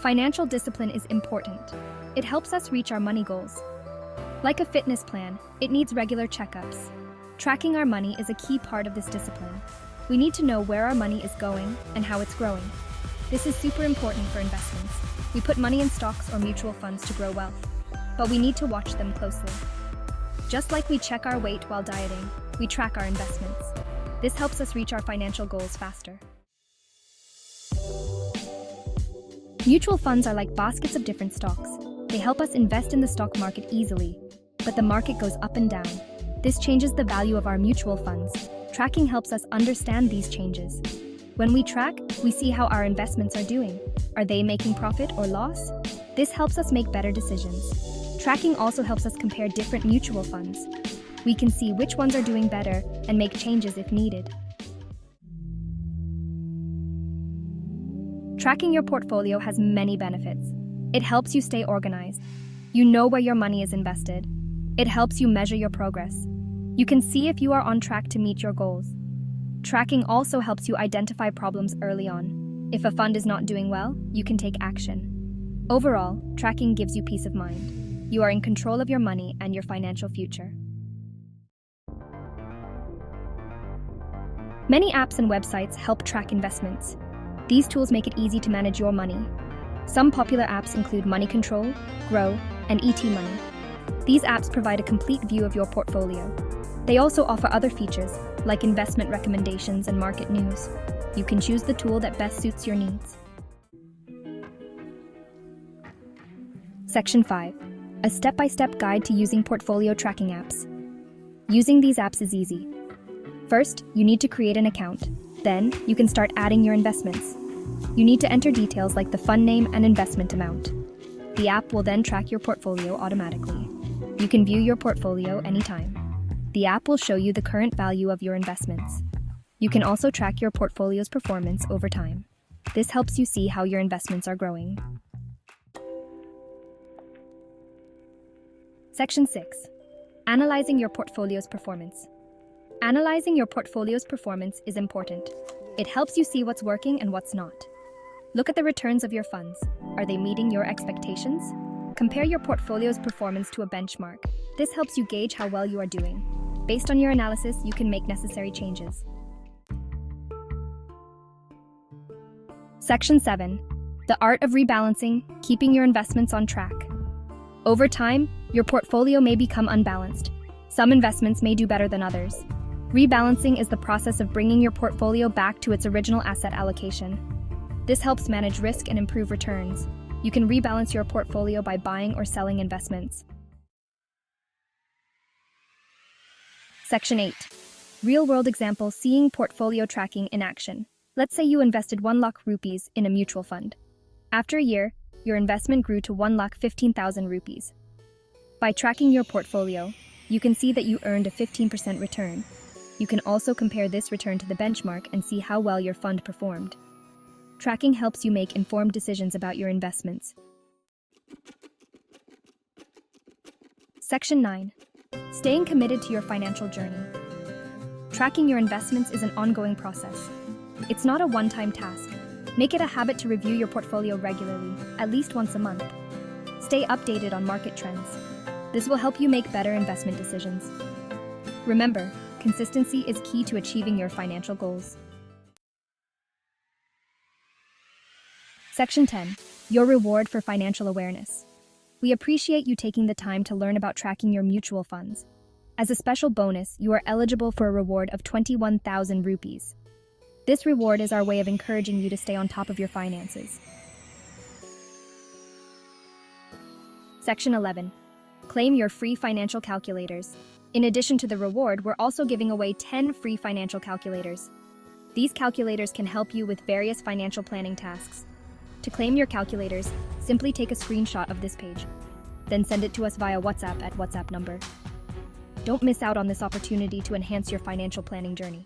Financial discipline is important. It helps us reach our money goals. Like a fitness plan, it needs regular checkups. Tracking our money is a key part of this discipline. We need to know where our money is going and how it's growing. This is super important for investments. We put money in stocks or mutual funds to grow wealth, but we need to watch them closely. Just like we check our weight while dieting, we track our investments. This helps us reach our financial goals faster. Mutual funds are like baskets of different stocks. They help us invest in the stock market easily, but the market goes up and down. This changes the value of our mutual funds. Tracking helps us understand these changes. When we track, we see how our investments are doing. Are they making profit or loss? This helps us make better decisions. Tracking also helps us compare different mutual funds. We can see which ones are doing better and make changes if needed. Tracking your portfolio has many benefits. It helps you stay organized. You know where your money is invested. It helps you measure your progress. You can see if you are on track to meet your goals. Tracking also helps you identify problems early on. If a fund is not doing well, you can take action. Overall, tracking gives you peace of mind. You are in control of your money and your financial future. Many apps and websites help track investments. These tools make it easy to manage your money. Some popular apps include Money Control, Grow, and ET Money. These apps provide a complete view of your portfolio. They also offer other features, like investment recommendations and market news. You can choose the tool that best suits your needs. Section 5. A step-by-step guide to using portfolio tracking apps. Using these apps is easy. First, you need to create an account. Then, you can start adding your investments. You need to enter details like the fund name and investment amount. The app will then track your portfolio automatically. You can view your portfolio anytime. The app will show you the current value of your investments. You can also track your portfolio's performance over time. This helps you see how your investments are growing. Section 6. Analyzing your portfolio's performance. Analyzing your portfolio's performance is important. It helps you see what's working and what's not. Look at the returns of your funds. Are they meeting your expectations? Compare your portfolio's performance to a benchmark. This helps you gauge how well you are doing. Based on your analysis, you can make necessary changes. Section 7. The art of rebalancing, keeping your investments on track. Over time, your portfolio may become unbalanced. Some investments may do better than others. Rebalancing is the process of bringing your portfolio back to its original asset allocation. This helps manage risk and improve returns. You can rebalance your portfolio by buying or selling investments. Section 8. Real-world example, seeing portfolio tracking in action. Let's say you invested 1 lakh rupees in a mutual fund. After a year, your investment grew to 1,15,000 rupees. By tracking your portfolio, you can see that you earned a 15% return. You can also compare this return to the benchmark and see how well your fund performed. Tracking helps you make informed decisions about your investments. Section 9. Staying committed to your financial journey. Tracking your investments is an ongoing process. It's not a one-time task. Make it a habit to review your portfolio regularly, at least once a month. Stay updated on market trends. This will help you make better investment decisions. Remember, consistency is key to achieving your financial goals. Section 10. Your reward for financial awareness. We appreciate you taking the time to learn about tracking your mutual funds. As a special bonus, you are eligible for a reward of 21,000 rupees. This reward is our way of encouraging you to stay on top of your finances. Section 11. Claim your free financial calculators. In addition to the reward, we're also giving away 10 free financial calculators. These calculators can help you with various financial planning tasks. To claim your calculators, simply take a screenshot of this page. Then send it to us via WhatsApp at WhatsApp number. Don't miss out on this opportunity to enhance your financial planning journey.